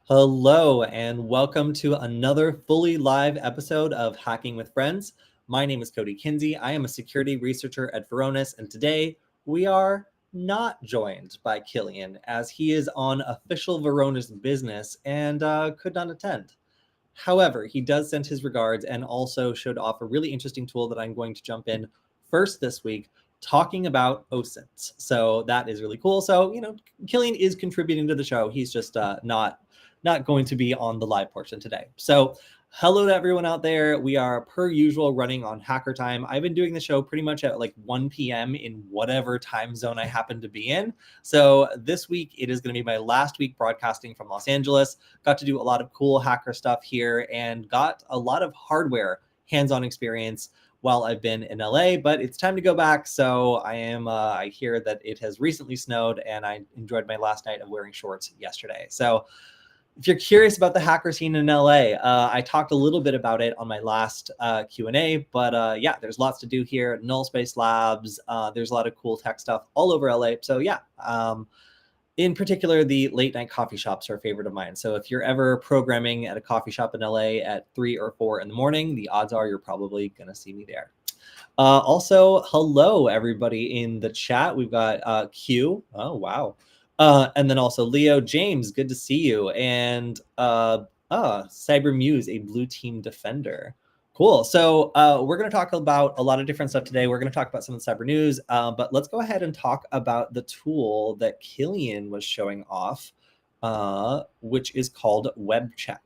Hello, and welcome to another fully live episode of Hacking with Friends. My name is Kody Kinzie. I am a security researcher at Varonis, and today we are not joined by Killian as he is on official Varonis business and could not attend. However, he does send his regards and also showed off a really interesting tool that I'm going to jump in first this week, talking about OSINTs. So that is really cool. So, Killian is contributing to the show. He's just not going to be on the live portion today. So hello to everyone out there. We are, per usual, running on hacker time. I've been doing the show pretty much at like 1 p.m. in whatever time zone I happen to be in. So this week, it is going to be my last week broadcasting from Los Angeles. Got to do a lot of cool hacker stuff here and got a lot of hardware hands-on experience while I've been in LA, but it's time to go back. So I hear that it has recently snowed and I enjoyed my last night of wearing shorts yesterday. So if you're curious about the hacker scene in LA, I talked a little bit about it on my last Q&A, but yeah, there's lots to do here. Null Space Labs, there's a lot of cool tech stuff all over LA. So yeah, in particular, the late night coffee shops are a favorite of mine. So if you're ever programming at a coffee shop in LA at 3 or 4 in the morning, the odds are you're probably going to see me there. Also, hello, everybody in the chat. We've got Q. Oh, wow. And then also Leo, James, good to see you. And Cyber Muse, a blue team defender. Cool. So we're going to talk about a lot of different stuff today. We're going to talk about some of the cyber news, but let's go ahead and talk about the tool that Killian was showing off, which is called WebCheck.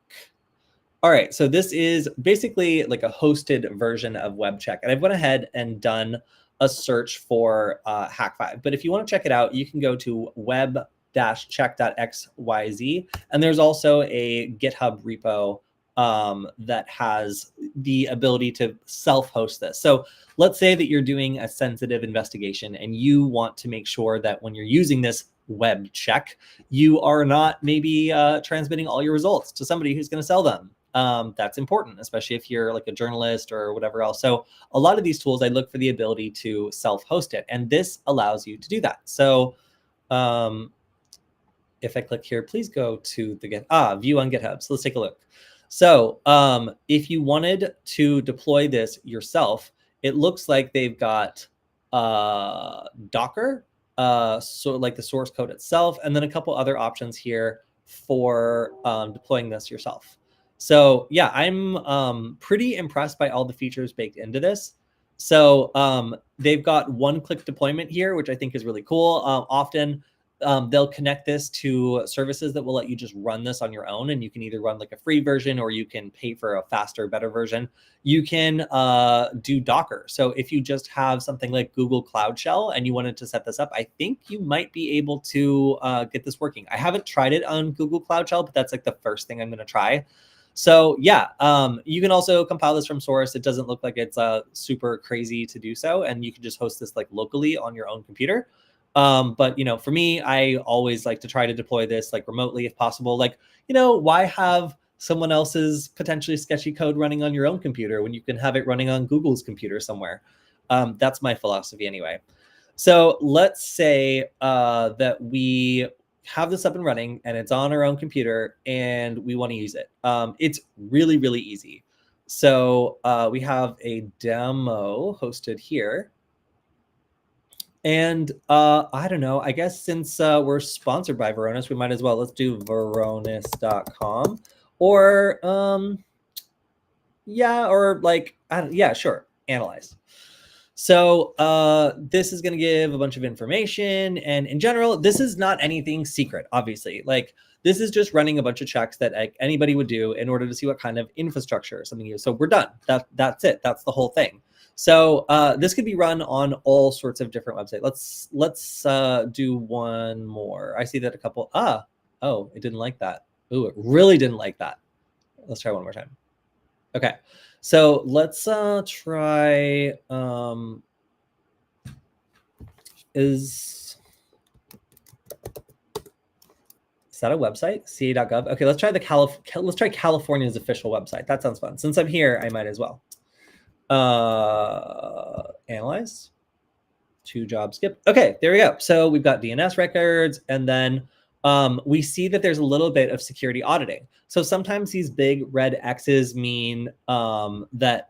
All right, so this is basically like a hosted version of WebCheck. And I've went ahead and done a search for Hack5. But if you want to check it out, you can go to web-check.xyz. And there's also a GitHub repo that has the ability to self-host this. So let's say that you're doing a sensitive investigation and you want to make sure that when you're using this web check, you are not maybe transmitting all your results to somebody who's going to sell them. That's important, especially if you're like a journalist or whatever else. So a lot of these tools, I look for the ability to self-host it, and this allows you to do that. So if I click here, please go to the view on GitHub. So let's take a look. So if you wanted to deploy this yourself, it looks like they've got Docker, so like the source code itself, and then a couple other options here for deploying this yourself. So yeah, I'm pretty impressed by all the features baked into this. So they've got one-click deployment here, which I think is really cool. Often they'll connect this to services that will let you just run this on your own, and you can either run like a free version or you can pay for a faster, better version. You can do Docker. So if you just have something like Google Cloud Shell and you wanted to set this up, I think you might be able to get this working. I haven't tried it on Google Cloud Shell, but that's like the first thing I'm going to try. So yeah, you can also compile this from source. It doesn't look like it's super crazy to do so, and you can just host this like locally on your own computer. But for me, I always like to try to deploy this like remotely if possible. Like, why have someone else's potentially sketchy code running on your own computer when you can have it running on Google's computer somewhere? That's my philosophy anyway. So let's say that we have this up and running and it's on our own computer and we want to use it. It's really, really easy. So we have a demo hosted here. And I don't know, I guess since we're sponsored by Varonis, we might as well, let's do varonis.com or yeah, or like, yeah, sure, analyze. So this is going to give a bunch of information. And in general, this is not anything secret, obviously. Like this is just running a bunch of checks that anybody would do in order to see what kind of infrastructure something is. So we're done. That's it. That's the whole thing. So this could be run on all sorts of different websites. Let's do one more. I see that a couple. Oh, it didn't like that. Ooh, it really didn't like that. Let's try one more time. Okay. So let's try, is that a website? ca.gov. Okay, let's try let's try California's official website. That sounds fun. Since I'm here, I might as well. Analyze. 2 job skip. Okay, there we go. So we've got DNS records, and then we see that there's a little bit of security auditing. So sometimes these big red X's mean that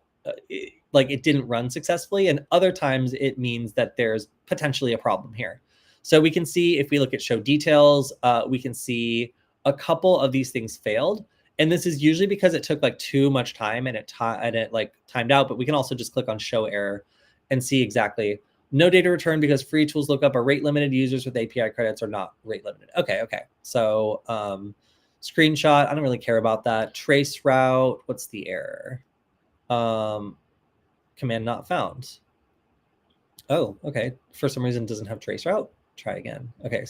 it didn't run successfully, and other times it means that there's potentially a problem here. So we can see, if we look at show details, we can see a couple of these things failed. And this is usually because it took like too much time and it like timed out. But we can also just click on show error and see exactly. No data returned because free tools lookup are rate limited. Users with API credits are not rate limited. Okay. So screenshot, I don't really care about that. Trace route, what's the error? Command not found. Oh, okay. For some reason, it doesn't have trace route. Try again. Okay.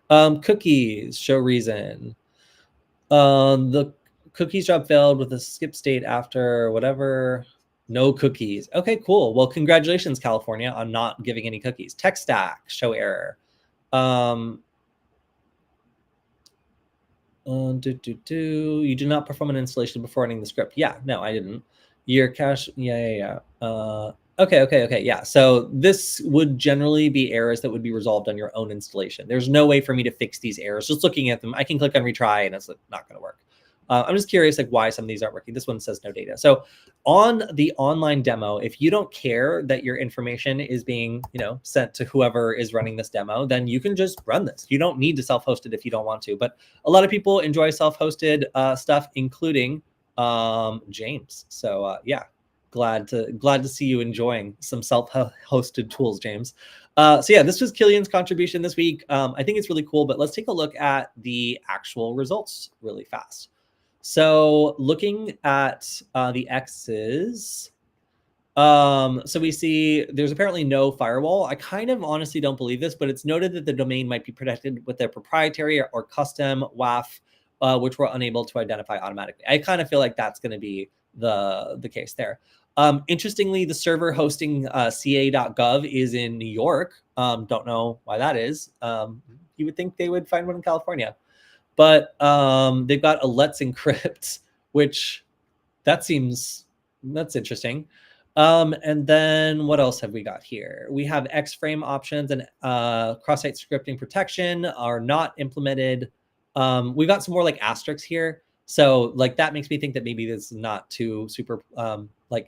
Cookies, show reason. The cookies job failed with a skip state after whatever. No cookies. Okay, cool. Well, congratulations, California, on not giving any cookies. Tech stack, show error. You do not perform an installation before running the script. Yeah, no, I didn't. Your cache, yeah. Okay, yeah. So this would generally be errors that would be resolved on your own installation. There's no way for me to fix these errors. Just looking at them, I can click on retry and it's not going to work. I'm just curious why some of these aren't working. This one says no data. So on the online demo, if you don't care that your information is being, sent to whoever is running this demo, then you can just run this. You don't need to self-host it if you don't want to. But a lot of people enjoy self-hosted stuff, including James. So yeah, glad to see you enjoying some self-hosted tools, James. So yeah, this was Killian's contribution this week. I think it's really cool, but let's take a look at the actual results really fast. So looking at the X's, so we see there's apparently no firewall. I kind of honestly don't believe this, but it's noted that the domain might be protected with their proprietary or custom WAF, which we're unable to identify automatically. I kind of feel like that's going to be the case there. Interestingly, the server hosting ca.gov is in New York. Don't know why that is. You would think they would find one in California. But they've got a Let's Encrypt, which that's interesting. And then what else have we got here? We have X-frame options and cross-site scripting protection are not implemented. We've got some more like asterisks here. So like that makes me think that maybe this is not too super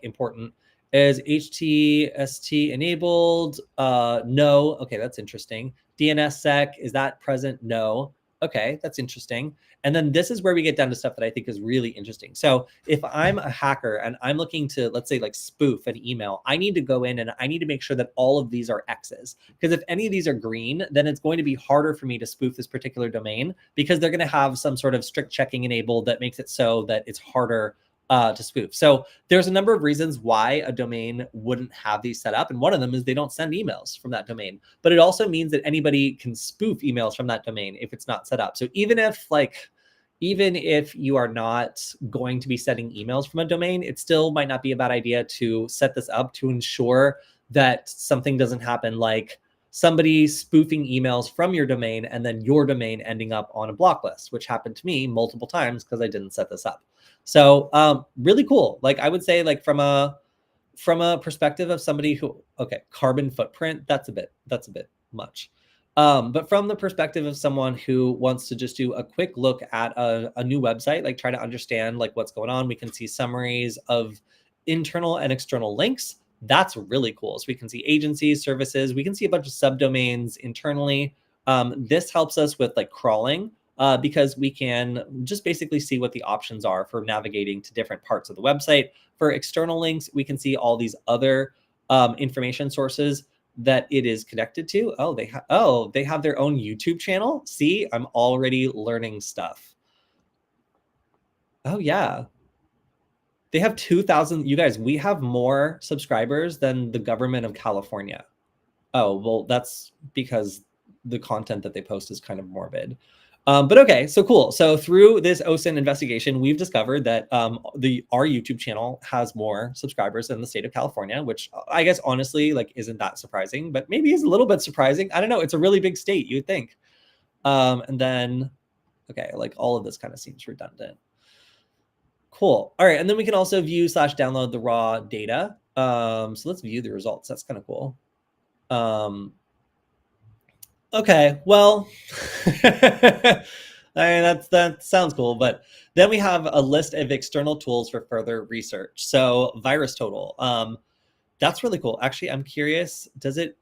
important. Is HTST enabled? No. Okay, that's interesting. DNSSEC, is that present? No. Okay, that's interesting. And then this is where we get down to stuff that I think is really interesting. So if I'm a hacker and I'm looking to, let's say, like spoof an email, I need to go in and I need to make sure that all of these are X's. Because if any of these are green, then it's going to be harder for me to spoof this particular domain because they're going to have some sort of strict checking enabled that makes it so that it's harder to spoof. So there's a number of reasons why a domain wouldn't have these set up. And one of them is they don't send emails from that domain. But it also means that anybody can spoof emails from that domain if it's not set up. So even if you are not going to be sending emails from a domain, it still might not be a bad idea to set this up to ensure that something doesn't happen, like somebody spoofing emails from your domain and then your domain ending up on a block list, which happened to me multiple times because I didn't set this up. So really cool. Like I would say, like from a perspective of somebody who, okay, carbon footprint, that's a bit much. But from the perspective of someone who wants to just do a quick look at a new website, like try to understand like what's going on, we can see summaries of internal and external links. That's really cool. So we can see agencies, services, we can see a bunch of subdomains internally. This helps us with like crawling. Because we can just basically see what the options are for navigating to different parts of the website. For external links, we can see all these other information sources that it is connected to. Oh, they have their own YouTube channel. See, I'm already learning stuff. Oh yeah. They have 2,000. You guys, we have more subscribers than the government of California. Oh, well, that's because the content that they post is kind of morbid. But okay, so cool. So through this OSINT investigation, we've discovered that our YouTube channel has more subscribers than the state of California, which I guess honestly, like, isn't that surprising, but maybe is a little bit surprising. I don't know. It's a really big state, you'd think. And then, okay, like all of this kind of seems redundant. Cool. All right, and then we can also view / download the raw data. So let's view the results. That's kind of cool. Okay, well, I mean that sounds cool, but then we have a list of external tools for further research. So virus total, that's really cool. Actually, I'm curious, does it?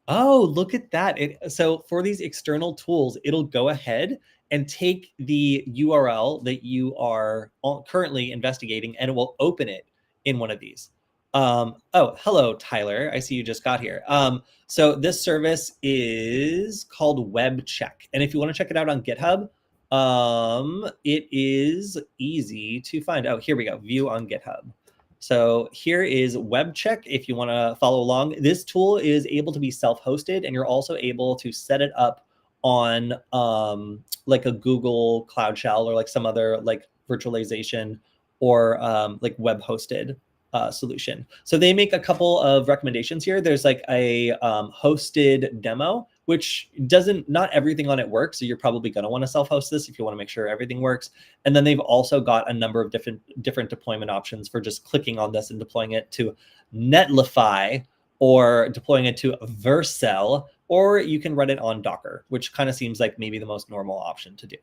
Oh, look at that! So for these external tools, it'll go ahead and take the URL that you are currently investigating, and it will open it in one of these. Oh, hello, Tyler. I see you just got here. So this service is called Web Check, and if you want to check it out on GitHub, it is easy to find. Oh, here we go. View on GitHub. So here is Web Check. If you want to follow along, this tool is able to be self-hosted, and you're also able to set it up on like a Google Cloud Shell or like some other like virtualization or like web hosted solution. So they make a couple of recommendations here. There's like a hosted demo, which not everything on it works. So you're probably going to want to self-host this if you want to make sure everything works. And then they've also got a number of different deployment options for just clicking on this and deploying it to Netlify or deploying it to Vercel, or you can run it on Docker, which kind of seems like maybe the most normal option to do.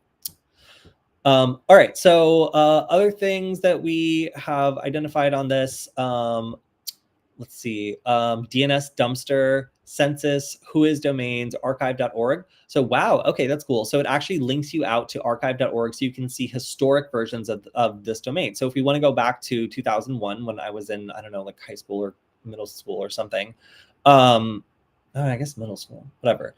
All right, so other things that we have identified on this, let's see, DNS dumpster, census, whois domains, archive.org. So wow, okay, that's cool. So it actually links you out to archive.org so you can see historic versions of this domain. So if we want to go back to 2001 when I was in, I don't know, like high school or middle school or something, I guess middle school, whatever.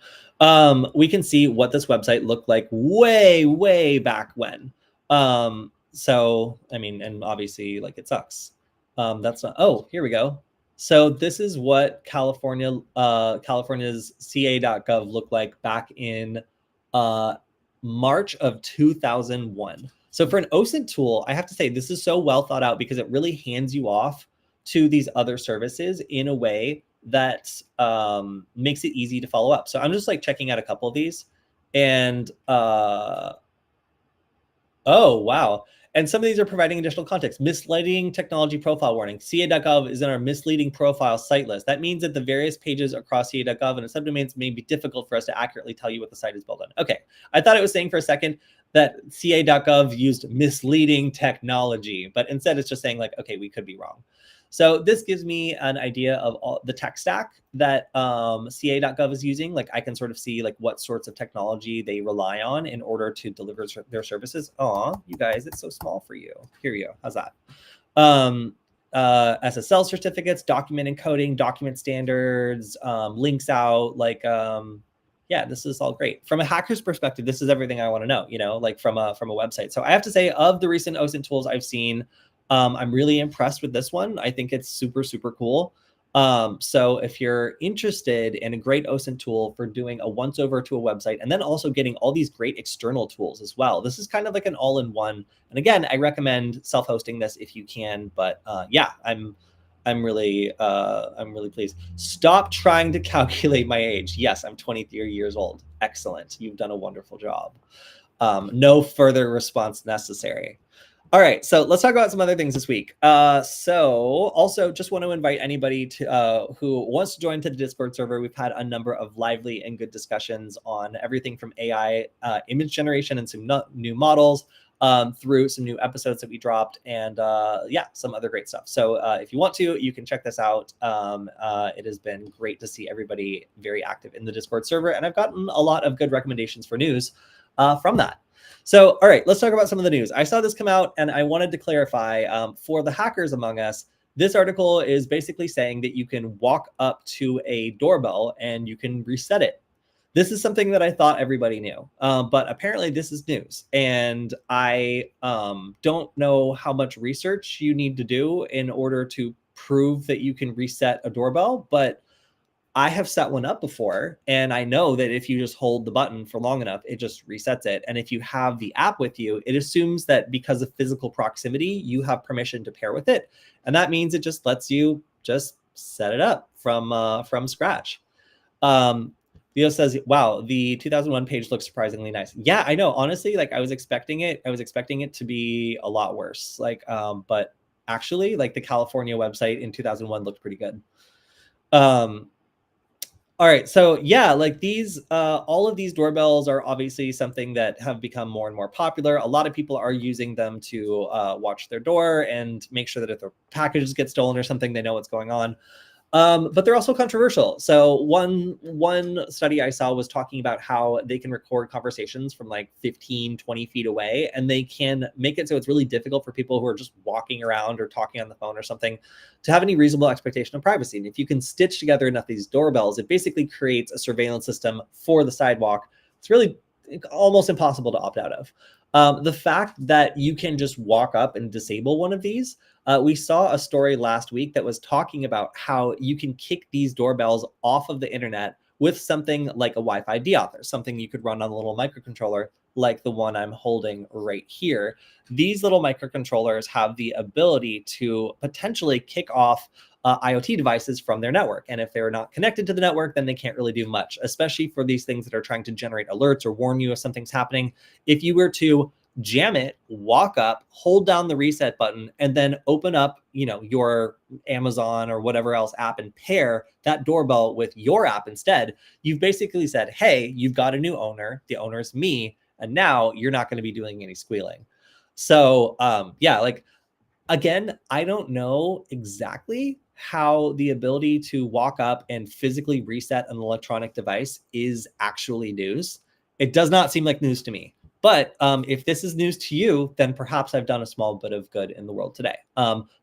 We can see what this website looked like way back when. So, I mean, and obviously like it sucks. That's not, oh, here we go. So this is what California's ca.gov looked like back in March of 2001. So for an OSINT tool, I have to say this is so well thought out because it really hands you off to these other services in a way that makes it easy to follow up. So I'm just like checking out a couple of these, and oh wow. And some of these are providing additional context. Misleading technology profile warning. ca.gov is in our misleading profile site list. That means that the various pages across ca.gov and its subdomains may be difficult for us to accurately tell you what the site is built on. Okay, I thought it was saying for a second that ca.gov used misleading technology, but instead it's just saying like, okay, we could be wrong. So this gives me an idea of all the tech stack that ca.gov is using. Like I can sort of see like what sorts of technology they rely on in order to deliver their services. Aw, you guys, it's so small for you. Here you go. How's that? SSL certificates, document encoding, document standards, links out, like yeah, this is all great. From a hacker's perspective, this is everything I want to know, you know, like from a website. So I have to say, of the recent OSINT tools I've seen, I'm really impressed with this one. I think it's super cool. So if you're interested in a great OSINT tool for doing a once over to a website and then also getting all these great external tools as well, this is kind of like an all-in-one. And again, I recommend self-hosting this if you can. But yeah, I'm really pleased. Stop trying to calculate my age. Yes, I'm 23 years old. Excellent. You've done a wonderful job. No further response necessary. All right, so let's talk about some other things this week. So also just want to invite anybody to who wants to join to the Discord server. We've had a number of lively and good discussions on everything from AI image generation and some new models through some new episodes that we dropped, and yeah, some other great stuff. So if you want to, you can check this out. It has been great to see everybody very active in the Discord server, and I've gotten a lot of good recommendations for news from that. So, all right, let's talk about some of the news. I saw this come out and I wanted to clarify for the hackers among us, this article is basically saying that you can walk up to a doorbell and you can reset it. This is something that I thought everybody knew, but apparently this is news. And I don't know how much research you need to do in order to prove that you can reset a doorbell, but I have set one up before, and I know that if you just hold the button for long enough, it just resets it. And if you have the app with you, it assumes that because of physical proximity, you have permission to pair with it. And that means it just lets you just set it up from scratch. Leo says, wow, the 2001 page looks surprisingly nice. Yeah, I know. Honestly, like I was expecting it to be a lot worse. Like, but actually, like the California website in 2001 looked pretty good. All right, so yeah, like these, all of these doorbells are obviously something that have become more and more popular. A lot of people are using them to watch their door and make sure that if their packages get stolen or something, they know what's going on. But they're also controversial. So one study I saw was talking about how they can record conversations from like 15, 20 feet away, and they can make it so it's really difficult for people who are just walking around or talking on the phone or something to have any reasonable expectation of privacy. And if you can stitch together enough of these doorbells, it basically creates a surveillance system for the sidewalk. It's really almost impossible to opt out of. The fact that you can just walk up and disable one of these, we saw a story last week that was talking about how you can kick these doorbells off of the internet with something like a Wi-Fi deauthor, something you could run on a little microcontroller like the one I'm holding right here. These little microcontrollers have the ability to potentially kick off IoT devices from their network. And if they're not connected to the network, then they can't really do much, especially for these things that are trying to generate alerts or warn you if something's happening. If you were to jam it, walk up, hold down the reset button, and then open up, your Amazon or whatever else app and pair that doorbell with your app instead, you've basically said, hey, you've got a new owner. The owner's me. And now you're not going to be doing any squealing. So, yeah, like, again, I don't know exactly how the ability to walk up and physically reset an electronic device is actually news. It does not seem like news to me. But if this is news to you, then perhaps I've done a small bit of good in the world today.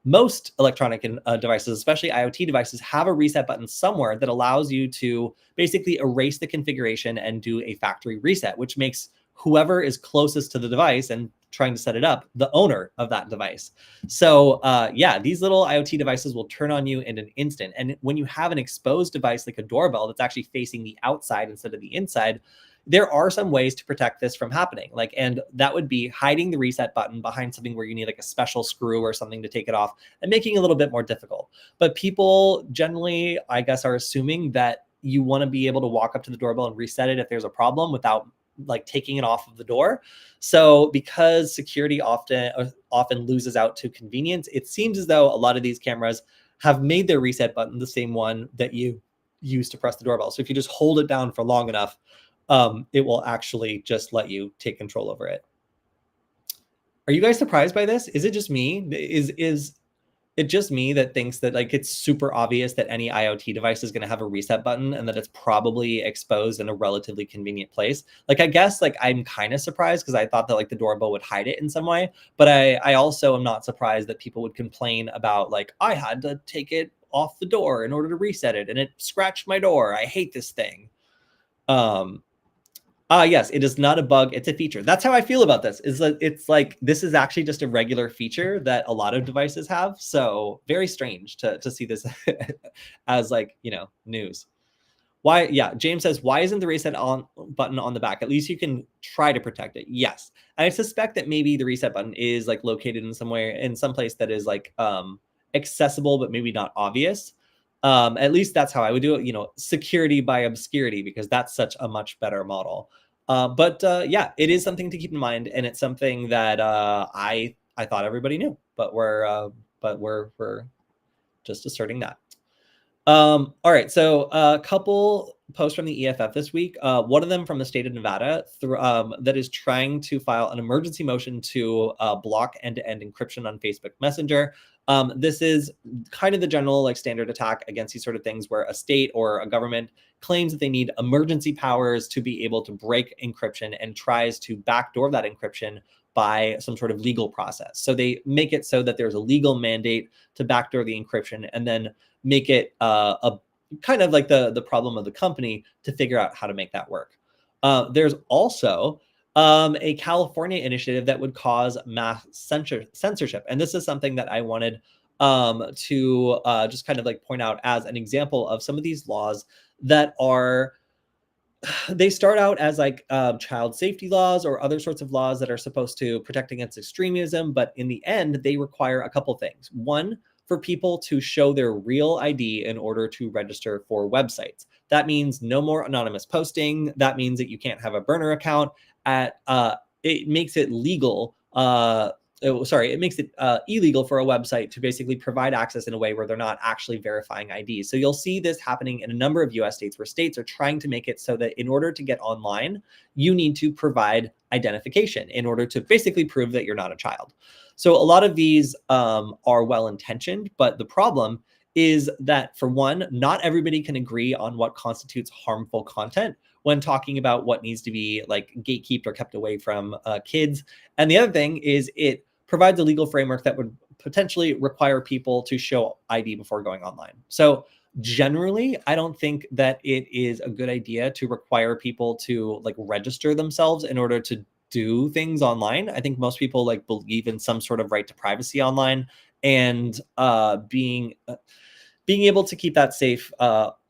Most electronic devices, especially IoT devices, have a reset button somewhere that allows you to basically erase the configuration and do a factory reset, which makes whoever is closest to the device and trying to set it up the owner of that device. So yeah, these little IoT devices will turn on you in an instant. And when you have an exposed device like a doorbell that's actually facing the outside instead of the inside, there are some ways to protect this from happening. And that would be hiding the reset button behind something where you need like a special screw or something to take it off and making it a little bit more difficult. But people generally, I guess, are assuming that you want to be able to walk up to the doorbell and reset it if there's a problem without like taking it off of the door. So because security often loses out to convenience, it seems as though a lot of these cameras have made their reset button the same one that you use to press the doorbell. So if you just hold it down for long enough, it will actually just let you take control over it. Are you guys surprised by this? Is it just me? Is it just me that thinks that like it's super obvious that any IoT device is going to have a reset button and that it's probably exposed in a relatively convenient place? Like, I guess like I'm kind of surprised because I thought that like the doorbell would hide it in some way, but I also am not surprised that people would complain about like, I had to take it off the door in order to reset it and it scratched my door. I hate this thing. Yes, it is not a bug. It's a feature. That's how I feel about this. Is that it's like this is actually just a regular feature that a lot of devices have. So very strange to see this as like, news. Why? Yeah, James says, why isn't the reset on button on the back? At least you can try to protect it. Yes. And I suspect that maybe the reset button is like located in somewhere in some place that is like accessible, but maybe not obvious. At least that's how I would do it, security by obscurity, because that's such a much better model. But yeah, it is something to keep in mind, and it's something that I thought everybody knew, but we're just asserting that. All right, so a couple posts from the EFF this week. One of them from the state of Nevada that is trying to file an emergency motion to block end-to-end encryption on Facebook Messenger. This is kind of the general like standard attack against these sort of things where a state or a government claims that they need emergency powers to be able to break encryption and tries to backdoor that encryption by some sort of legal process. So they make it so that there's a legal mandate to backdoor the encryption and then make it a kind of like the problem of the company to figure out how to make that work. There's also a California initiative that would cause mass censorship. And this is something that I wanted to just kind of like point out as an example of some of these laws that are, they start out as like child safety laws or other sorts of laws that are supposed to protect against extremism. But in the end, they require a couple things. One, for people to show their real ID in order to register for websites. That means no more anonymous posting. That means that you can't have a burner account. It makes it legal it makes it illegal for a website to basically provide access in a way where they're not actually verifying IDs. So you'll see this happening in a number of US states where states are trying to make it so that in order to get online, you need to provide identification in order to basically prove that you're not a child. So a lot of these are well-intentioned, but the problem is that, for one, not everybody can agree on what constitutes harmful content when talking about what needs to be like gatekept or kept away from kids. And the other thing is it provides a legal framework that would potentially require people to show ID before going online. So generally, I don't think that it is a good idea to require people to like register themselves in order to do things online. I think most people like believe in some sort of right to privacy online, and being able to keep that safe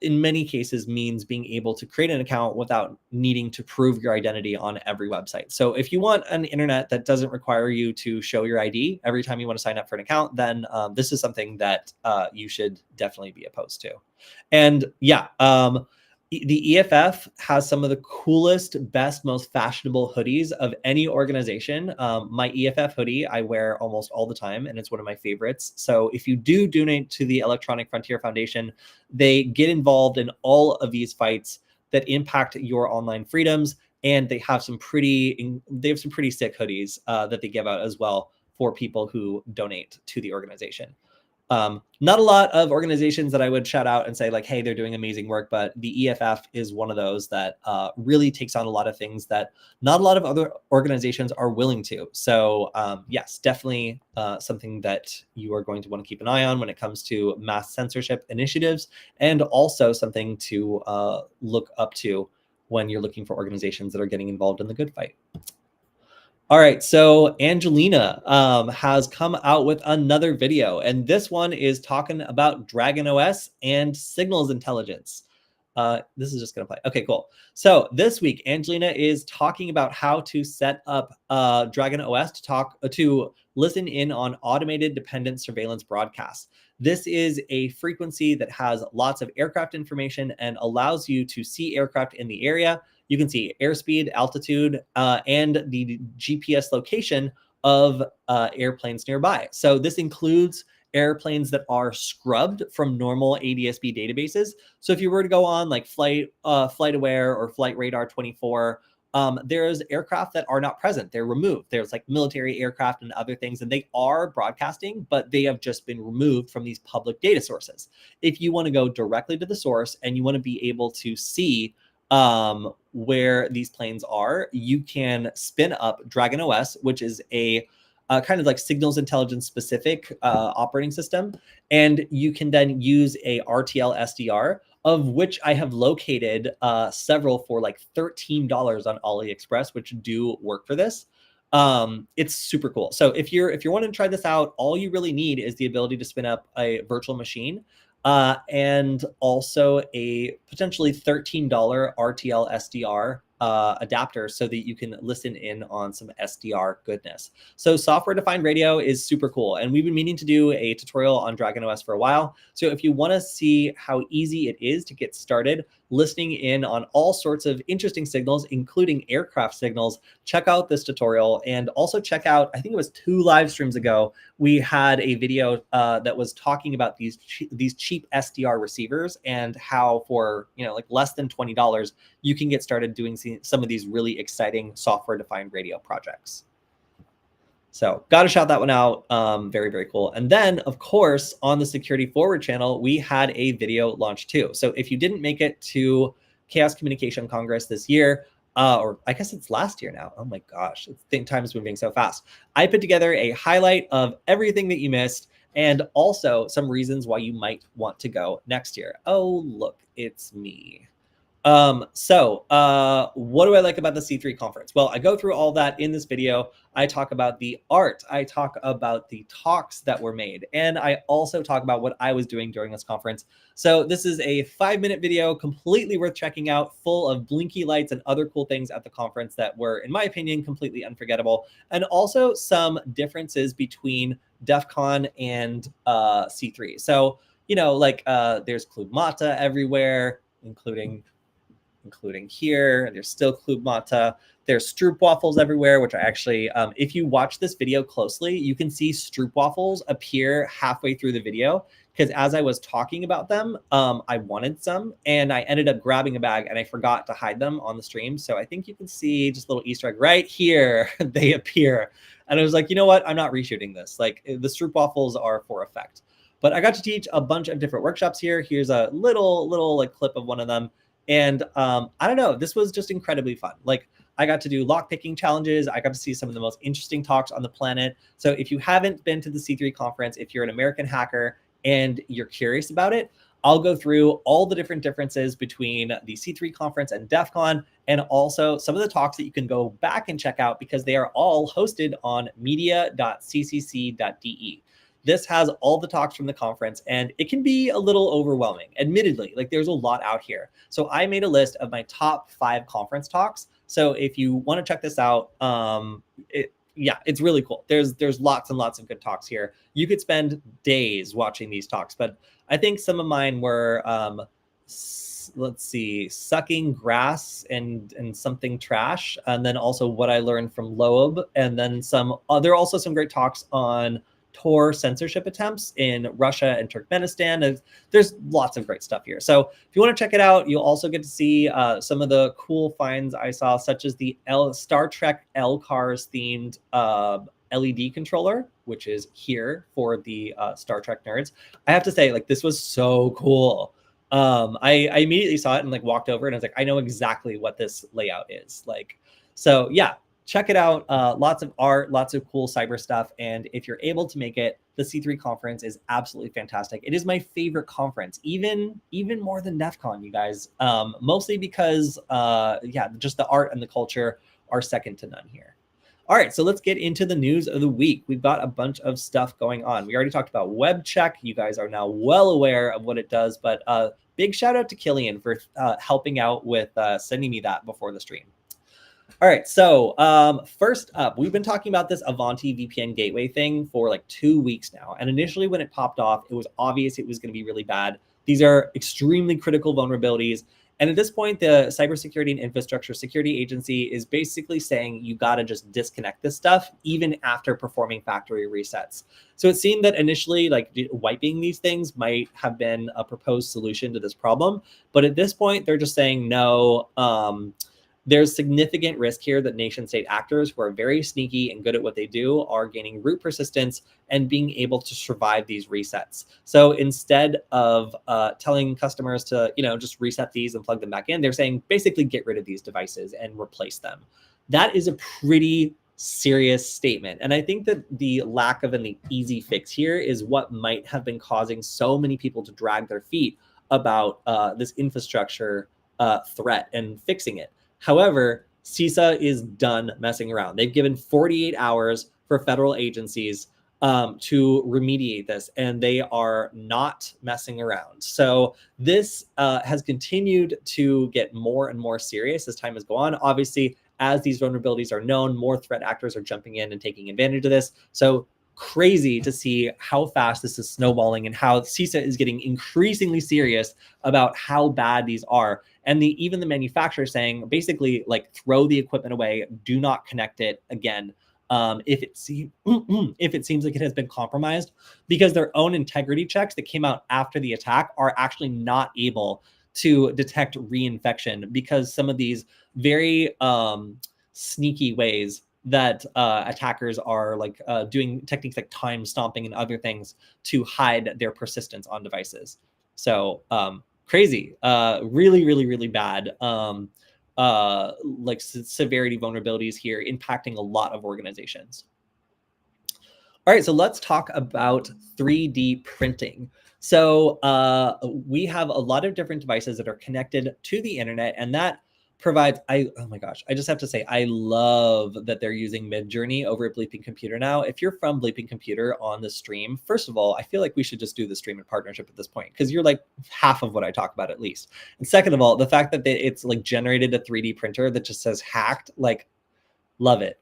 in many cases means being able to create an account without needing to prove your identity on every website. So if you want an internet that doesn't require you to show your ID every time you want to sign up for an account, then this is something that you should definitely be opposed to. And yeah, the EFF has some of the coolest, best, most fashionable hoodies of any organization. My EFF hoodie I wear almost all the time, and it's one of my favorites. So if you do donate to the Electronic Frontier Foundation, they get involved in all of these fights that impact your online freedoms, and they have some pretty sick hoodies that they give out as well for people who donate to the organization. Not a lot of organizations that I would shout out and say like, hey, they're doing amazing work, but the EFF is one of those that really takes on a lot of things that not a lot of other organizations are willing to. So yes, definitely something that you are going to want to keep an eye on when it comes to mass censorship initiatives, and also something to look up to when you're looking for organizations that are getting involved in the good fight. All right, so Angelina has come out with another video, and this one is talking about Dragon OS and signals intelligence. This is just gonna play. Okay, cool. So this week, Angelina is talking about how to set up Dragon OS to listen in on automated dependent surveillance broadcasts. This is a frequency that has lots of aircraft information and allows you to see aircraft in the area. You can see airspeed, altitude, and the GPS location of airplanes nearby. So this includes airplanes that are scrubbed from normal ADS-B databases. So if you were to go on like FlightAware or Flight Radar 24, there's aircraft that are not present. They're removed. There's like military aircraft and other things, and they are broadcasting, but they have just been removed from these public data sources. If you want to go directly to the source and you want to be able to see where these planes are, you can spin up Dragon OS, which is a kind of like signals intelligence specific operating system. And you can then use a RTL SDR, of which I have located several for like $13 on AliExpress, which do work for this. It's super cool. So if you're wanting to try this out, all you really need is the ability to spin up a virtual machine and also a potentially $13 RTL SDR adapter so that you can listen in on some SDR goodness. So software-defined radio is super cool, and we've been meaning to do a tutorial on Dragon OS for a while. So if you want to see how easy it is to get started listening in on all sorts of interesting signals, including aircraft signals, check out this tutorial. And also check out, I think it was 2 live streams ago, we had a video that was talking about these cheap SDR receivers and how for like less than $20 you can get started doing some of these really exciting software-defined radio projects. So got to shout that one out. Very, very cool. And then, of course, on the Security Forward channel, we had a video launch too. So if you didn't make it to Chaos Communication Congress this year, or I guess it's last year now. Oh my gosh, time's moving so fast. I put together a highlight of everything that you missed and also some reasons why you might want to go next year. Oh, look, it's me. What do I like about the C3 conference? Well, I go through all that in this video. I talk about the art. I talk about the talks that were made. And I also talk about what I was doing during this conference. So this is a 5-minute video, completely worth checking out, full of blinky lights and other cool things at the conference that were, in my opinion, completely unforgettable. And also some differences between DEF CON and C3. So, there's Club Mata everywhere, including here, and there's still Club Mata. There's stroopwafels everywhere, which I actually, if you watch this video closely, you can see stroopwafels appear halfway through the video, because as I was talking about them, I wanted some, and I ended up grabbing a bag, and I forgot to hide them on the stream. So I think you can see just a little Easter egg right here. They appear. And I was like, you know what? I'm not reshooting this. Like, the stroopwafels are for effect. But I got to teach a bunch of different workshops here. Here's a little like clip of one of them. And I don't know, this was just incredibly fun. Like, I got to do lockpicking challenges. I got to see some of the most interesting talks on the planet. So if you haven't been to the C3 conference, if you're an American hacker and you're curious about it, I'll go through all the different differences between the C3 conference and DEF CON, and also some of the talks that you can go back and check out because they are all hosted on media.ccc.de. This has all the talks from the conference, and it can be a little overwhelming, admittedly. Like, there's a lot out here. So I made a list of my top 5 conference talks. So if you want to check this out, it's really cool. There's lots and lots of good talks here. You could spend days watching these talks, but I think some of mine were, let's see, sucking grass and something trash, and then also what I learned from Loeb, and then there are also some great talks on Tor censorship attempts in Russia and Turkmenistan. There's lots of great stuff here. So if you want to check it out, you'll also get to see some of the cool finds I saw, such as the Star Trek L-Cars themed LED controller, which is here for the Star Trek nerds. I have to say, like, this was so cool. I immediately saw it and like walked over, and I was like, I know exactly what this layout is. Like, so yeah. Check it out. Lots of art, lots of cool cyber stuff. And if you're able to make it, the C3 conference is absolutely fantastic. It is my favorite conference, even more than DEF CON, you guys. Mostly because, just the art and the culture are second to none here. All right, so let's get into the news of the week. We've got a bunch of stuff going on. We already talked about web check. You guys are now well aware of what it does, but big shout out to Killian for helping out with sending me that before the stream. All right, so first up, we've been talking about this Avanti VPN gateway thing for like 2 weeks now. And initially when it popped off, it was obvious it was going to be really bad. These are extremely critical vulnerabilities. And at this point, the Cybersecurity and Infrastructure Security Agency is basically saying you got to just disconnect this stuff even after performing factory resets. So it seemed that initially, like, wiping these things might have been a proposed solution to this problem. But at this point, they're just saying no. There's significant risk here that nation state actors who are very sneaky and good at what they do are gaining root persistence and being able to survive these resets. So instead of telling customers to, just reset these and plug them back in, they're saying basically get rid of these devices and replace them. That is a pretty serious statement. And I think that the lack of an easy fix here is what might have been causing so many people to drag their feet about this infrastructure threat and fixing it. However, CISA is done messing around. They've given 48 hours for federal agencies to remediate this, and they are not messing around. So this has continued to get more and more serious as time has gone on. Obviously, as these vulnerabilities are known, more threat actors are jumping in and taking advantage of this. So crazy to see how fast this is snowballing and how CISA is getting increasingly serious about how bad these are. And even the manufacturer saying basically, like, throw the equipment away, do not connect it again if it seems like it has been compromised, because their own integrity checks that came out after the attack are actually not able to detect reinfection, because some of these very sneaky ways that attackers are doing techniques like time stomping and other things to hide their persistence on devices. So crazy, really bad, severity vulnerabilities here impacting a lot of organizations. All right, so let's talk about 3D printing. So we have a lot of different devices that are connected to the internet, and that provides, oh my gosh, I just have to say, I love that they're using Midjourney over at Bleeping Computer now. If you're from Bleeping Computer on the stream, first of all, I feel like we should just do the stream in partnership at this point, because you're like half of what I talk about at least. And second of all, the fact that it's like generated a 3D printer that just says hacked, like, love it.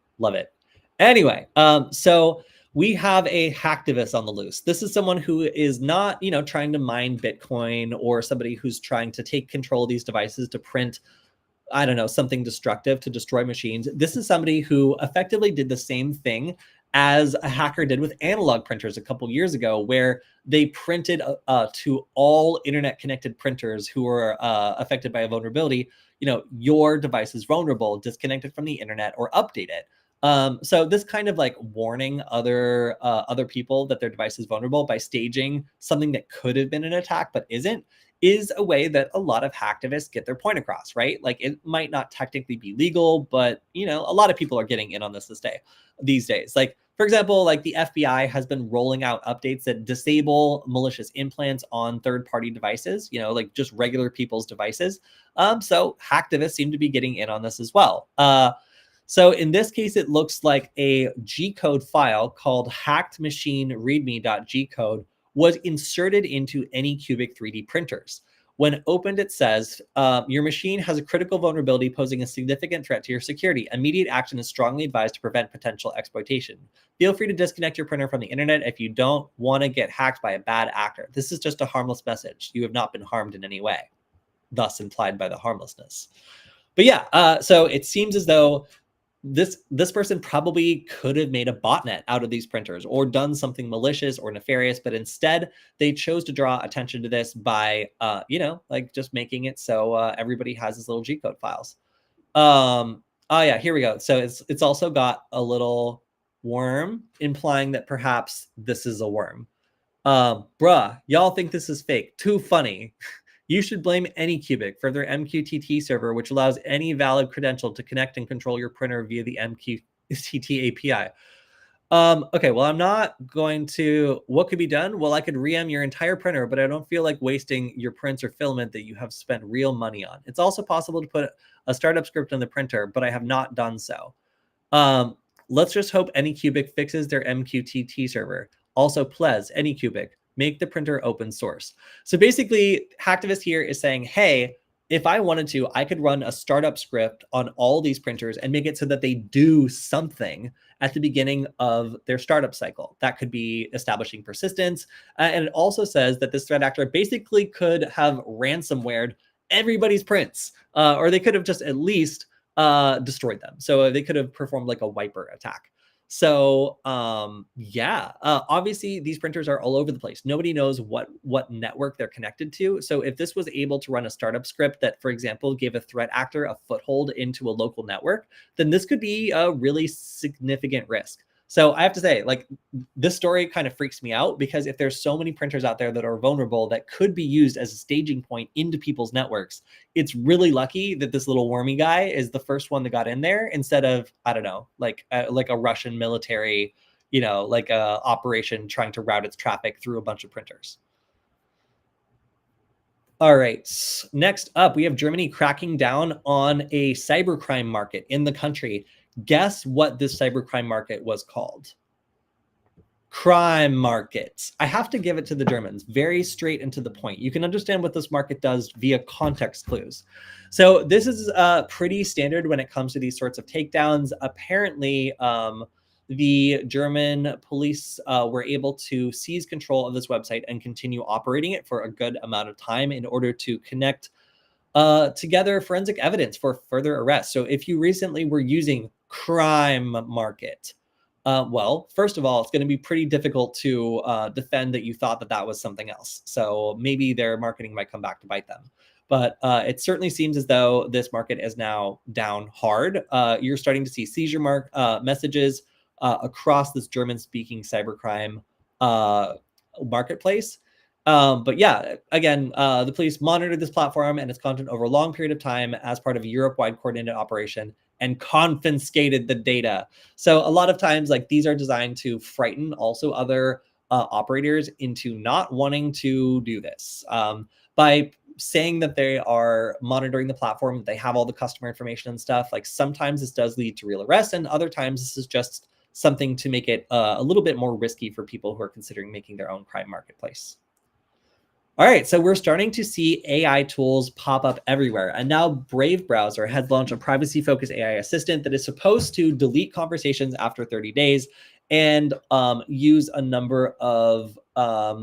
Anyway, so we have a hacktivist on the loose. This is someone who is not, trying to mine Bitcoin, or somebody who's trying to take control of these devices to print I don't know, something destructive to destroy machines. This is somebody who effectively did the same thing as a hacker did with analog printers a couple years ago, where they printed to all internet connected printers who were affected by a vulnerability, your device is vulnerable, disconnect it from the internet or update it. So this kind of like warning other people that their device is vulnerable by staging something that could have been an attack but isn't, is a way that a lot of hacktivists get their point across, right? Like it might not technically be legal, but a lot of people are getting in on this these days. Like, for example, like the FBI has been rolling out updates that disable malicious implants on third-party devices, like just regular people's devices. So hacktivists seem to be getting in on this as well. So in this case, it looks like a G-code file called hackedmachinereadme.gcode was inserted into Anycubic 3D printers. When opened, it says, your machine has a critical vulnerability posing a significant threat to your security. Immediate action is strongly advised to prevent potential exploitation. Feel free to disconnect your printer from the internet if you don't want to get hacked by a bad actor. This is just a harmless message. You have not been harmed in any way, thus implied by the harmlessness. But yeah, so it seems as though this person probably could have made a botnet out of these printers or done something malicious or nefarious, but instead they chose to draw attention to this by, like just making it so everybody has his little G-code files. Oh yeah, here we go. So it's also got a little worm implying that perhaps this is a worm. Bruh, y'all think this is fake. Too funny. You should blame Anycubic for their MQTT server, which allows any valid credential to connect and control your printer via the MQTT API. Okay, well, I'm not going to. What could be done? Well, I could re-em your entire printer, but I don't feel like wasting your prints or filament that you have spent real money on. It's also possible to put a startup script on the printer, but I have not done so. Let's just hope Anycubic fixes their MQTT server. Also, Ples, Anycubic, make the printer open source. So basically, Hacktivist here is saying, hey, if I wanted to, I could run a startup script on all these printers and make it so that they do something at the beginning of their startup cycle. That could be establishing persistence. And it also says that this threat actor basically could have ransomwared everybody's prints, or they could have just at least destroyed them. So they could have performed like a wiper attack. So obviously these printers are all over the place. Nobody knows what network they're connected to. So if this was able to run a startup script that, for example, gave a threat actor a foothold into a local network, then this could be a really significant risk. So I have to say, like, this story kind of freaks me out, because if there's so many printers out there that are vulnerable that could be used as a staging point into people's networks, it's really lucky that this little wormy guy is the first one that got in there, instead of, I don't know, like a Russian military, like a operation trying to route its traffic through a bunch of printers. All right, next up, we have Germany cracking down on a cybercrime market in the country. Guess what this cybercrime market was called? Crime markets. I have to give it to the Germans. Very straight and to the point. You can understand what this market does via context clues. So this is pretty standard when it comes to these sorts of takedowns. Apparently, the German police were able to seize control of this website and continue operating it for a good amount of time in order to connect together forensic evidence for further arrests. So if you recently were using crime market, well, first of all, it's going to be pretty difficult to defend that you thought that that was something else. So maybe their marketing might come back to bite them. But it certainly seems as though this market is now down hard. You're starting to see seizure messages across this German-speaking cybercrime marketplace. But yeah, again, the police monitored this platform and its content over a long period of time as part of a Europe-wide coordinated operation and confiscated the data. So a lot of times, like, these are designed to frighten also other operators into not wanting to do this. By saying that they are monitoring the platform, that they have all the customer information and stuff, like, sometimes this does lead to real arrests, and other times this is just something to make it a little bit more risky for people who are considering making their own crime marketplace. All right, so we're starting to see AI tools pop up everywhere. And now Brave Browser has launched a privacy-focused AI assistant that is supposed to delete conversations after 30 days and use a number of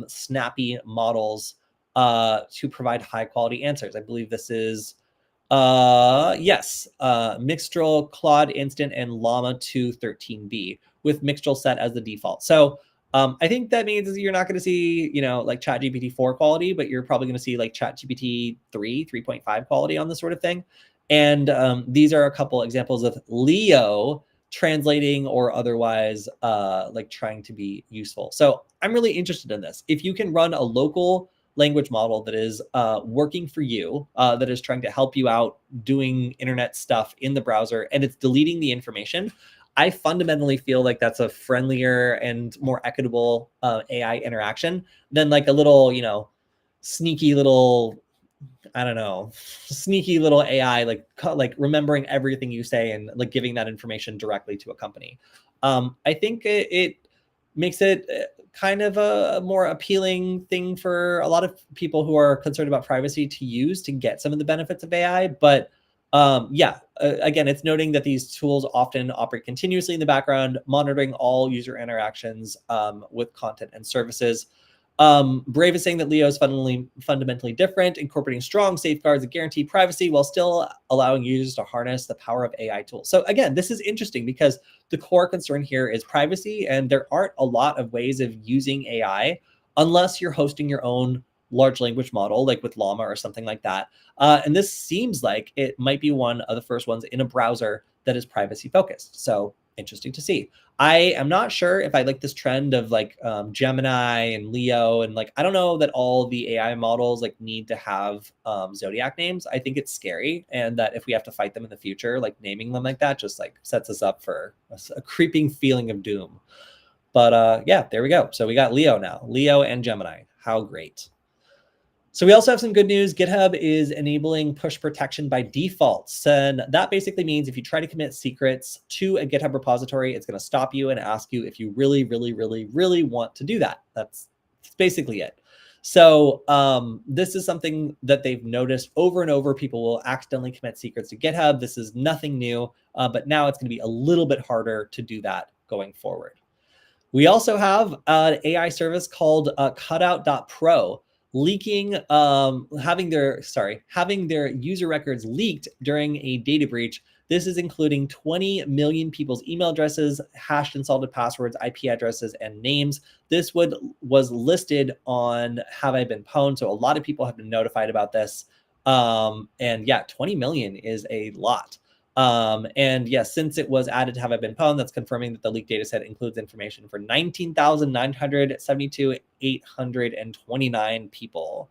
snappy models to provide high-quality answers. I believe this is Yes, Mixtral, Claude Instant, and Llama 2 13B with Mixtral set as the default. So I think that means you're not going to see, like ChatGPT 4 quality, but you're probably going to see like ChatGPT 3, 3.5 quality on this sort of thing. And these are a couple examples of Leo translating or otherwise like trying to be useful. So I'm really interested in this. If you can run a local language model that is working for you, that is trying to help you out doing internet stuff in the browser, and it's deleting the information, I fundamentally feel like that's a friendlier and more equitable AI interaction than like a little, sneaky little, I don't know, sneaky little AI, like remembering everything you say and like giving that information directly to a company. I think it makes it kind of a more appealing thing for a lot of people who are concerned about privacy to use to get some of the benefits of AI. But again, it's noting that these tools often operate continuously in the background, monitoring all user interactions with content and services. Brave is saying that Leo is fundamentally different, incorporating strong safeguards that guarantee privacy while still allowing users to harness the power of AI tools. So again, this is interesting because the core concern here is privacy, and there aren't a lot of ways of using AI unless you're hosting your own large language model, like with Llama or something like that. And this seems like it might be one of the first ones in a browser that is privacy focused. So interesting to see. I am not sure if I like this trend of like Gemini and Leo, and like I don't know that all the AI models like need to have zodiac names. I think it's scary, and that if we have to fight them in the future, like naming them like that just like sets us up for a creeping feeling of doom. But yeah, there we go. So we got Leo now, Leo and Gemini. How great. So we also have some good news. GitHub is enabling push protection by default. And that basically means if you try to commit secrets to a GitHub repository, it's going to stop you and ask you if you really, really, really, really want to do that. That's basically it. So this is something that they've noticed over and over. People will accidentally commit secrets to GitHub. This is nothing new, but now it's going to be a little bit harder to do that going forward. We also have an AI service called cutout.pro leaking, having their user records leaked during a data breach. This is including 20 million people's email addresses, hashed and salted passwords, IP addresses, and names. This was listed on Have I Been Pwned, so a lot of people have been notified about this. And yeah, 20 million is a lot. And yes, since it was added to Have I Been Pwned, that's confirming that the leaked data set includes information for 19,972,829 people.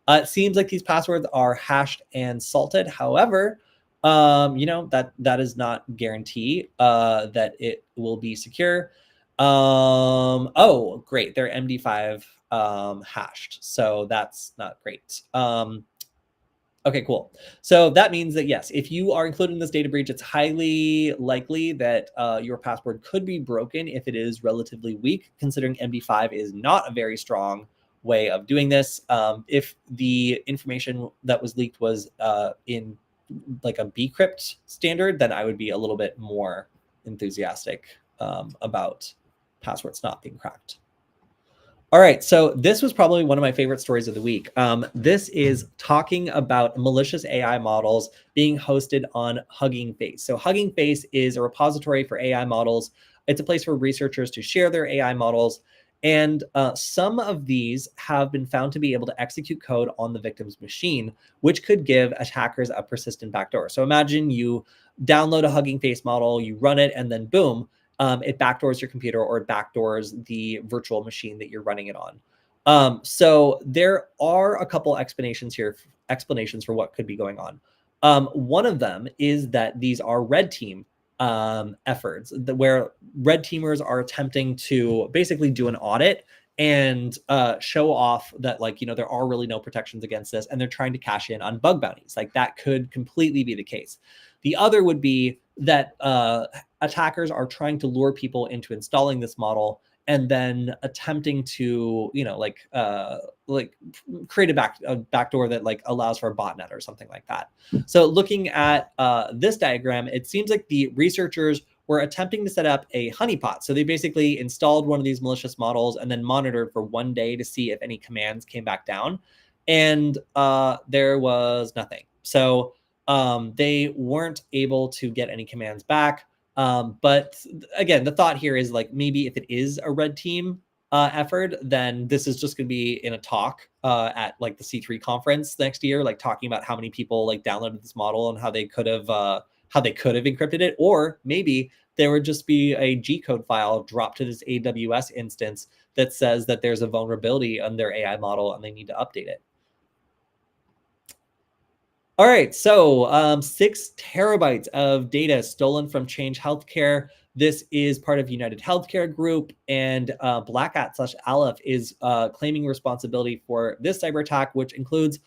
It seems like these passwords are hashed and salted. However, that is not guarantee that it will be secure. Oh, great. They're MD5 hashed. So that's not great. Okay, cool. So that means that, yes, if you are including this data breach, it's highly likely that your password could be broken if it is relatively weak, considering MD5 is not a very strong way of doing this. If the information that was leaked was in like a bcrypt standard, then I would be a little bit more enthusiastic about passwords not being cracked. All right, so this was probably one of my favorite stories of the week. This is talking about malicious AI models being hosted on Hugging Face. So Hugging Face is a repository for AI models. It's a place for researchers to share their AI models. And some of these have been found to be able to execute code on the victim's machine, which could give attackers a persistent backdoor. So imagine you download a Hugging Face model, you run it, and then boom, it backdoors your computer or it backdoors the virtual machine that you're running it on. So there are a couple explanations for what could be going on. One of them is that these are red team efforts where red teamers are attempting to basically do an audit and show off that, like, there are really no protections against this, and they're trying to cash in on bug bounties. Like, that could completely be the case. The other would be that attackers are trying to lure people into installing this model and then attempting to, create a backdoor that like allows for a botnet or something like that. So looking at this diagram, it seems like the researchers were attempting to set up a honeypot. So they basically installed one of these malicious models and then monitored for 1 day to see if any commands came back down. And there was nothing. So they weren't able to get any commands back. But again, the thought here is like maybe if it is a red team effort, then this is just going to be in a talk at like the C3 conference next year, like talking about how many people like downloaded this model and how they could have encrypted it, or maybe there would just be a G-code file dropped to this AWS instance that says that there's a vulnerability on their AI model and they need to update it. All right, so 6 terabytes of data stolen from Change Healthcare. This is part of United Healthcare Group, and Black Hat/Aleph is claiming responsibility for this cyber attack, which includes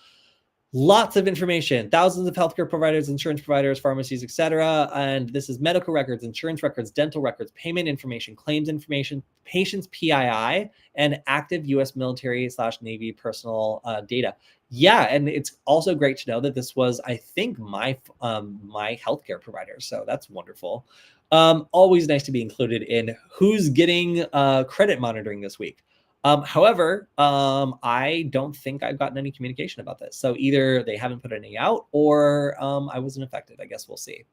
lots of information, thousands of healthcare providers, insurance providers, pharmacies, etc. And this is medical records, insurance records, dental records, payment information, claims information, patients' PII, and active U.S. military/Navy personal data. Yeah, and it's also great to know that this was, I think, my healthcare provider. So that's wonderful. Always nice to be included in who's getting credit monitoring this week. However, I don't think I've gotten any communication about this. So either they haven't put any out or I wasn't affected. I guess we'll see.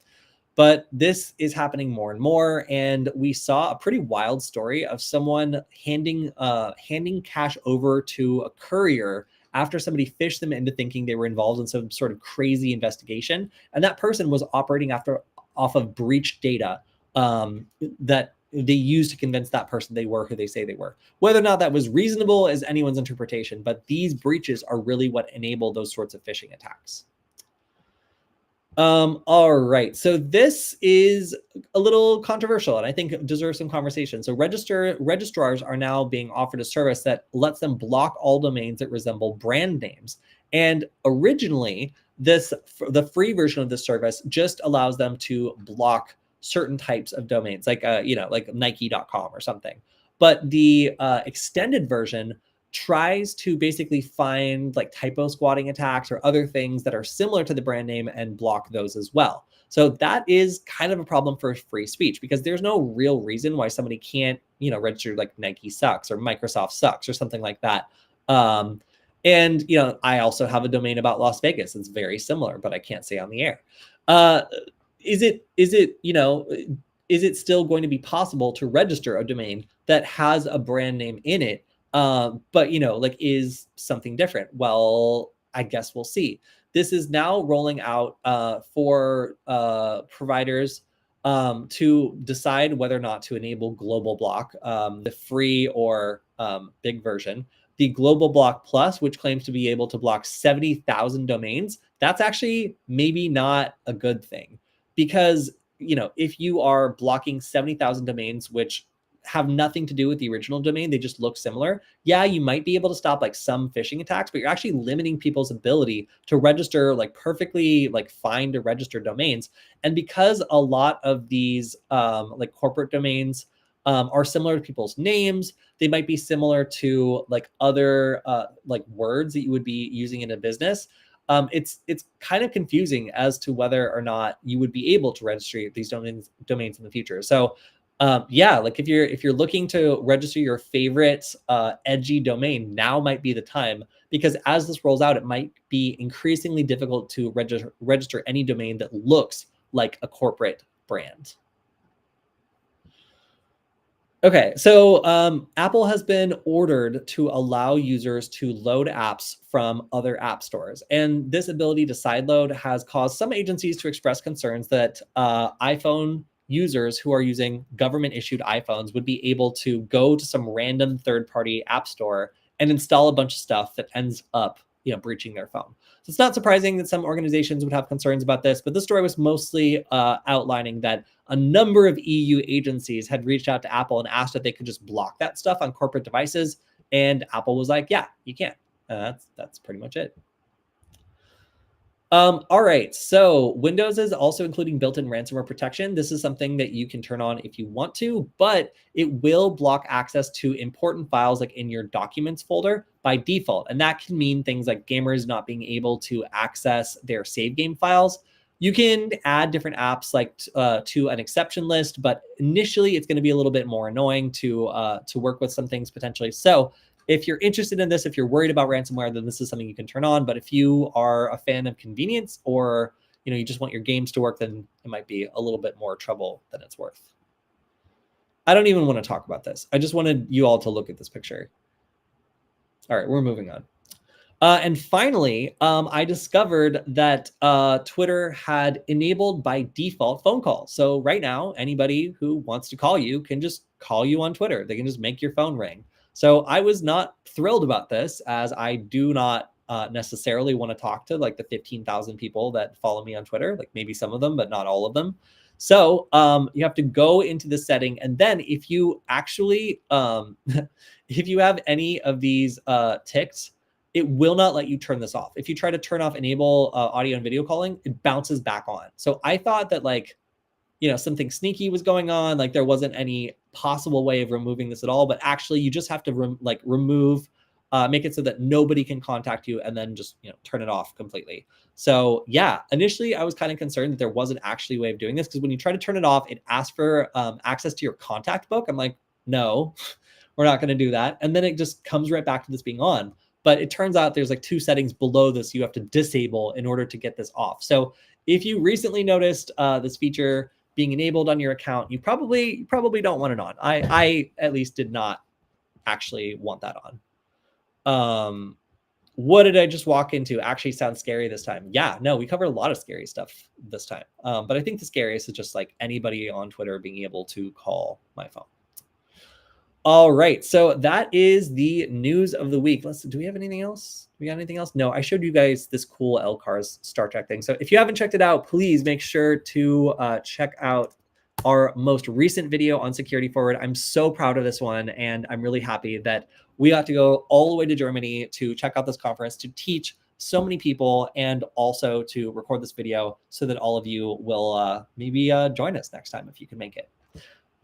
But this is happening more and more. And we saw a pretty wild story of someone handing cash over to a courier after somebody phished them into thinking they were involved in some sort of crazy investigation. And that person was operating off of breached data that they used to convince that person they were who they say they were. Whether or not that was reasonable is anyone's interpretation, but these breaches are really what enable those sorts of phishing attacks. All right, so this is a little controversial and I think it deserves some conversation. So registrars are now being offered a service that lets them block all domains that resemble brand names. And originally, the free version of this service just allows them to block certain types of domains, like like Nike.com or something. But the extended version tries to basically find like typo squatting attacks or other things that are similar to the brand name and block those as well. So that is kind of a problem for free speech because there's no real reason why somebody can't, register like Nike sucks or Microsoft sucks or something like that. And I also have a domain about Las Vegas. It's very similar, but I can't say on the air. Is it still going to be possible to register a domain that has a brand name in it, but is something different? Well, I guess we'll see. This is now rolling out for providers to decide whether or not to enable Global Block, the free or big version. The Global Block Plus, which claims to be able to block 70,000 domains, that's actually maybe not a good thing. Because, if you are blocking 70,000 domains, which have nothing to do with the original domain, they just look similar. Yeah, you might be able to stop like some phishing attacks, but you're actually limiting people's ability to register like perfectly like fine to register domains. And because a lot of these like corporate domains are similar to people's names, they might be similar to like other like words that you would be using in a business. It's kind of confusing as to whether or not you would be able to register these domains in the future. So yeah, like if you're looking to register your favorite edgy domain, now might be the time, because as this rolls out, it might be increasingly difficult to register any domain that looks like a corporate brand. Okay, so Apple has been ordered to allow users to load apps from other app stores. And this ability to sideload has caused some agencies to express concerns that iPhone users who are using government-issued iPhones would be able to go to some random third-party app store and install a bunch of stuff that ends up breaching their phone. So it's not surprising that some organizations would have concerns about this, but this story was mostly outlining that a number of EU agencies had reached out to Apple and asked if they could just block that stuff on corporate devices. And Apple was like, yeah, you can. That's pretty much it. All right, so Windows is also including built-in ransomware protection. This is something that you can turn on if you want to, but it will block access to important files like in your documents folder by default. And that can mean things like gamers not being able to access their save game files. You can add different apps like to an exception list, but initially it's going to be a little bit more annoying to work with some things potentially. So if you're interested in this, if you're worried about ransomware, then this is something you can turn on. But if you are a fan of convenience or you just want your games to work, then it might be a little bit more trouble than it's worth. I don't even want to talk about this. I just wanted you all to look at this picture. All right, we're moving on. And finally, I discovered that Twitter had enabled by default phone calls. So right now, anybody who wants to call you can just call you on Twitter. They can just make your phone ring. So I was not thrilled about this, as I do not necessarily want to talk to like the 15,000 people that follow me on Twitter, like maybe some of them, but not all of them. So you have to go into the setting, and then if you actually, if you have any of these ticked, it will not let you turn this off. If you try to turn off enable audio and video calling, it bounces back on. So I thought that like, something sneaky was going on, like there wasn't any possible way of removing this at all, but actually you just have to remove, make it so that nobody can contact you, and then just, turn it off completely. So yeah, initially I was kind of concerned that there wasn't actually a way of doing this, because when you try to turn it off, it asks for access to your contact book. I'm like, no, we're not going to do that. And then it just comes right back to this being on. But it turns out there's like 2 settings below this you have to disable in order to get this off. So if you recently noticed this feature being enabled on your account, you probably don't want it on. I at least did not actually want that on. What did I just walk into? Actually sounds scary this time. Yeah, no, we covered a lot of scary stuff this time. But I think the scariest is just like anybody on Twitter being able to call my phone. All right, so that is the news of the week. Do we have anything else? We got anything else? No, I showed you guys this cool LCARS Star Trek thing. So if you haven't checked it out, please make sure to check out our most recent video on Security Forward. I'm so proud of this one, and I'm really happy that we got to go all the way to Germany to check out this conference, to teach so many people, and also to record this video so that all of you will maybe join us next time if you can make it.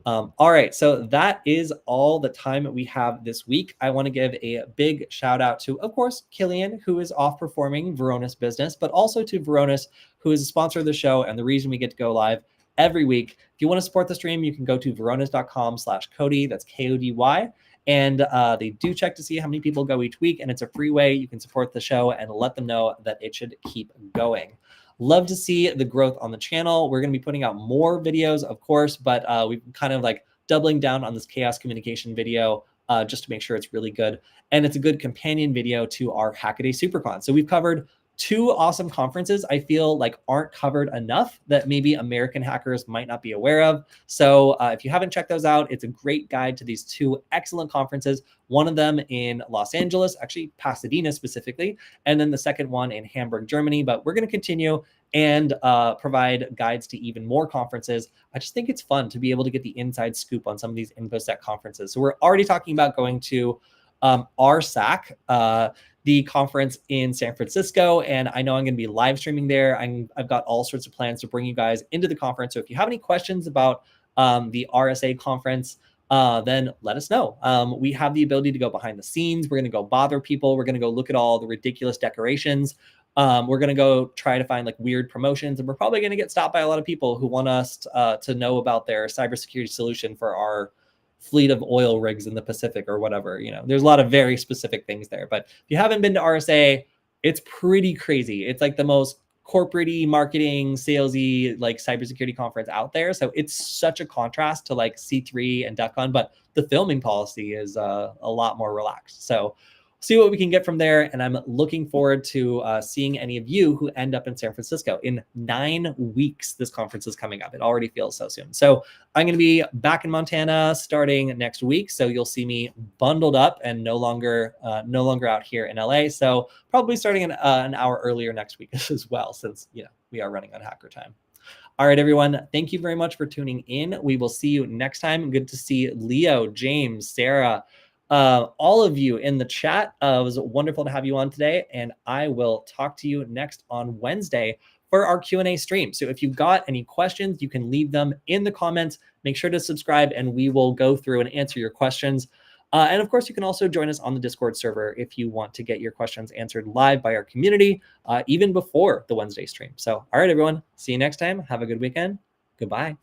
All right, so that is all the time we have this week. I want to give a big shout out to, of course, Killian, who is off performing Varonis Business, but also to Varonis, who is a sponsor of the show and the reason we get to go live every week. If you want to support the stream, you can go to varonis.com/Kody. That's Kody. And they do check to see how many people go each week, and it's a free way you can support the show and let them know that it should keep going. Love to see the growth on the channel. We're going to be putting out more videos, of course, but we've kind of like doubling down on this chaos communication video just to make sure it's really good. And it's a good companion video to our Hackaday SuperCon. So we've covered 2 awesome conferences I feel like aren't covered enough that maybe American hackers might not be aware of. So if you haven't checked those out, it's a great guide to these 2 excellent conferences. One of them in Los Angeles, actually Pasadena specifically, and then the second one in Hamburg, Germany. But we're going to continue and provide guides to even more conferences. I just think it's fun to be able to get the inside scoop on some of these InfoSec conferences. So we're already talking about going to RSAC, the conference in San Francisco, and I know I'm going to be live streaming there. I've got all sorts of plans to bring you guys into the conference. So if you have any questions about the RSA conference, then let us know. We have the ability to go behind the scenes. We're going to go bother people. We're going to go look at all the ridiculous decorations. We're going to go try to find like weird promotions, and we're probably going to get stopped by a lot of people who want us to know about their cybersecurity solution for our fleet of oil rigs in the Pacific or whatever. There's a lot of very specific things there. But if you haven't been to RSA, it's pretty crazy. It's like the most corporate-y, marketing, salesy, like cybersecurity conference out there. So it's such a contrast to like C3 and DEF CON, but the filming policy is a lot more relaxed. So see what we can get from there. And I'm looking forward to seeing any of you who end up in San Francisco. In 9 weeks, this conference is coming up. It already feels so soon. So I'm going to be back in Montana starting next week. So you'll see me bundled up and no longer out here in LA. So probably starting an hour earlier next week as well, since we are running on hacker time. All right, everyone. Thank you very much for tuning in. We will see you next time. Good to see Leo, James, Sarah, all of you in the chat. It was wonderful to have you on today, and I will talk to you next on Wednesday for our Q&A stream. So if you've got any questions, you can leave them in the comments. Make sure to subscribe, and we will go through and answer your questions. And of course, you can also join us on the Discord server if you want to get your questions answered live by our community, even before the Wednesday stream. So, all right, everyone, see you next time. Have a good weekend. Goodbye.